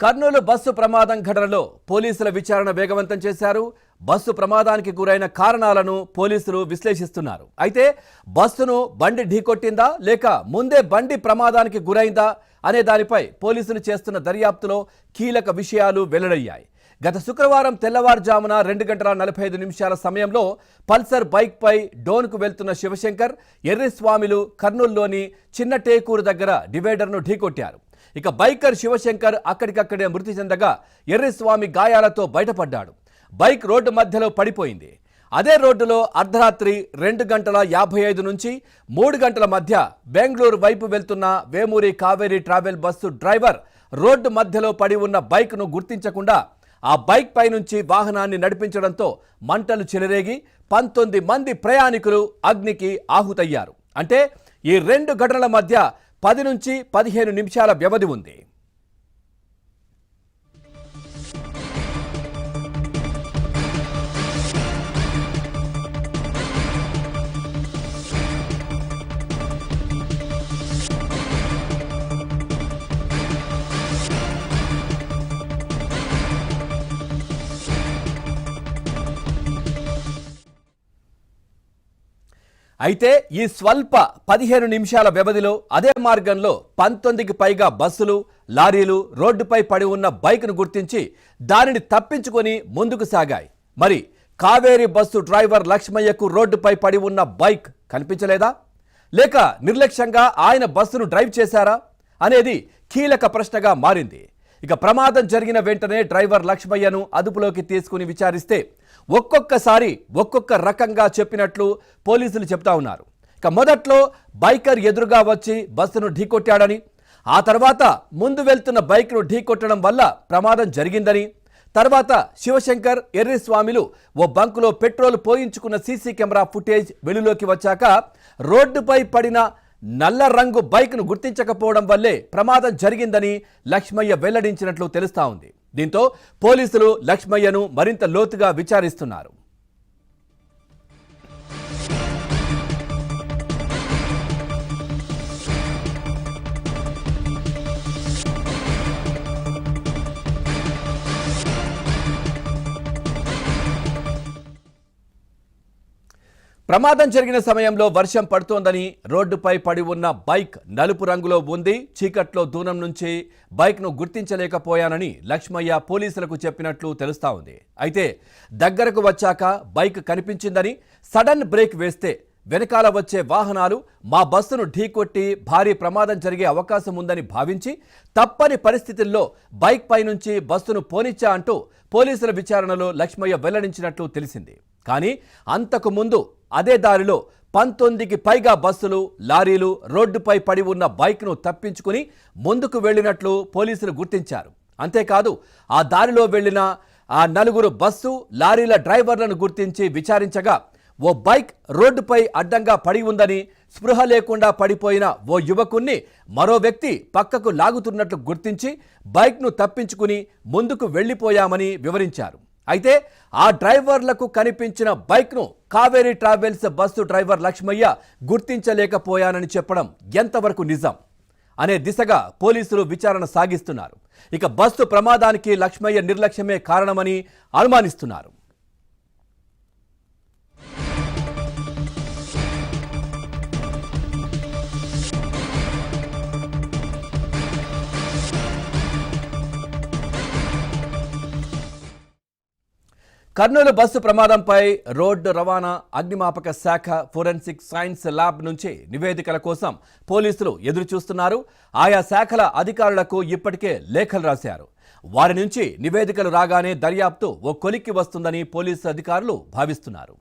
Kurnool bus ప్రమాదం ఘటనలో పోలీసుల విచారణ వేగవంతం చేశారు. బస్సు ప్రమాదానికి గురైన కారణాలను పోలీసులు విశ్లేషిస్తున్నారు. అయితే బస్సును బండి ఢీకొట్టిందా లేక ముందే బండి ప్రమాదానికి గురైందా అనే దానిపై పోలీసులు చేస్తున్న దర్యాప్తులో కీలక విషయాలు వెల్లడయ్యాయి. గత శుక్రవారం తెల్లవారుజామున 2:45 సమయంలో పల్సర్ బైక్ పై డోన్కు వెళ్తున్న శివశంకర్, ఎర్రిస్వామిలు కర్నూలులోని చిన్న టేకూరు దగ్గర డివైడర్ను ఢీకొట్టారు. ఇక బైకర్ శివశంకర్ అక్కడికక్కడే మృతి చెందగా ఎర్రిస్వామి గాయాలతో బయటపడ్డాడు. బైక్ రోడ్డు మధ్యలో పడిపోయింది. అదే రోడ్డులో అర్ధరాత్రి 2:55 నుంచి 3 గంటల మధ్య బెంగళూరు వైపు వెళ్తున్న Vemuri Kaveri travel bus driver road మధ్యలో పడి ఉన్న బైక్ను గుర్తించకుండా ఆ బైక్ పై నుంచి వాహనాన్ని నడిపించడంతో మంటలు చెలరేగి 19 మంది ప్రయాణికులు అగ్నికి ఆహుతయ్యారు. అంటే ఈ 2 ఘటనల మధ్య 10 నుంచి 15 నిమిషాల వ్యవధి ఉంది. అయితే ఈ స్వల్ప 15 నిమిషాల వ్యవధిలో అదే మార్గంలో 19కి పైగా బస్సులు, లారీలు రోడ్డుపై పడి ఉన్న బైక్ను గుర్తించి దానిని తప్పించుకొని ముందుకు సాగాయి. మరి కావేరీ బస్సు డ్రైవర్ లక్ష్మయ్యకు రోడ్డుపై పడి ఉన్న బైక్ కనిపించలేదా లేక నిర్లక్ష్యంగా ఆయన బస్సును డ్రైవ్ చేశారా అనేది కీలక ప్రశ్నగా మారింది. ఇక ప్రమాదం జరిగిన వెంటనే డ్రైవర్ లక్ష్మయ్యను అదుపులోకి తీసుకుని విచారిస్తే ఒక్కొక్కసారి ఒక్కొక్క రకంగా చెప్పినట్లు పోలీసులు చెప్తా ఉన్నారు. ఇక మొదట్లో బైకర్ ఎదురుగా వచ్చి బస్సును ఢీకొట్టాడని, ఆ తర్వాత ముందు వెళ్తున్న బైక్ను ఢీకొట్టడం వల్ల ప్రమాదం జరిగిందని, తర్వాత శివశంకర్, ఎర్రిస్వామిలు ఓ బంకులో పెట్రోల్ పోయించుకున్న సీసీ కెమెరా ఫుటేజ్ వెలుగులోకి వచ్చాక రోడ్డుపై పడిన నల్ల రంగు బైక్ను గుర్తించకపోవడం వల్లే ప్రమాదం జరిగిందని లక్ష్మయ్య వెల్లడించినట్లు తెలుస్తా ఉంది. దీంతో పోలీసులు లక్ష్మయ్యను మరింత లోతుగా విచారిస్తున్నారు. ప్రమాదం జరిగిన సమయంలో వర్షం పడుతోందని రోడ్డుపై పడి ఉన్న బైక్ నలుపు రంగులో ఉంది. చీకట్లో దూరం నుంచి బైక్ను గుర్తించలేకపోయానని లక్ష్మయ్య పోలీసులకు చెప్పినట్లు తెలుస్తా ఉంది. అయితే దగ్గరకు వచ్చాక బైక్ కనిపించిందని, సడన్ బ్రేక్ వేస్తే వెనకాల వచ్చే వాహనాలు మా బస్సును ఢీకొట్టి భారీ ప్రమాదం జరిగే అవకాశం ఉందని భావించి తప్పని పరిస్థితుల్లో బైక్ పై నుంచి బస్సును పోనిచ్చా అంటూ పోలీసుల విచారణలో లక్ష్మయ్య వెల్లడించినట్లు తెలిసింది. కానీ అంతకు ముందు అదే దారిలో 19కి పైగా బస్సులు, లారీలు రోడ్డుపై పడి ఉన్న బైక్ను తప్పించుకుని ముందుకు వెళ్లినట్లు పోలీసులు గుర్తించారు. అంతేకాదు ఆ దారిలో వెళ్లిన ఆ 4 బస్సు, లారీల డ్రైవర్లను గుర్తించి విచారించగా ఓ బైక్ రోడ్డుపై అడ్డంగా పడి ఉందని, స్పృహ లేకుండా పడిపోయిన ఓ యువకుణ్ణి మరో వ్యక్తి పక్కకు లాగుతున్నట్లు గుర్తించి బైక్ను తప్పించుకుని ముందుకు వెళ్లిపోయామని వివరించారు. అయితే ఆ డ్రైవర్లకు కనిపించిన బైక్ను Kaveri travels bus driver Lakshmayya గుర్తించలేకపోయానని చెప్పడం ఎంతవరకు నిజం అనే దిశగా పోలీసులు విచారణ సాగిస్తున్నారు. ఇక బస్సు ప్రమాదానికి లక్ష్మయ్య నిర్లక్ష్యమే కారణమని అనుమానిస్తున్నారు. కర్నూలు బస్సు ప్రమాదంపై రోడ్డు రవాణా, అగ్నిమాపక శాఖ, ఫోరెన్సిక్ సైన్స్ ల్యాబ్ నుంచి నివేదికల కోసం పోలీసులు ఎదురుచూస్తున్నారు. ఆయా శాఖల అధికారులకు ఇప్పటికే లేఖలు రాశారు. వారి నుంచి నివేదికలు రాగానే దర్యాప్తు ఓ కొలిక్కి వస్తుందని పోలీసు అధికారులు భావిస్తున్నారు.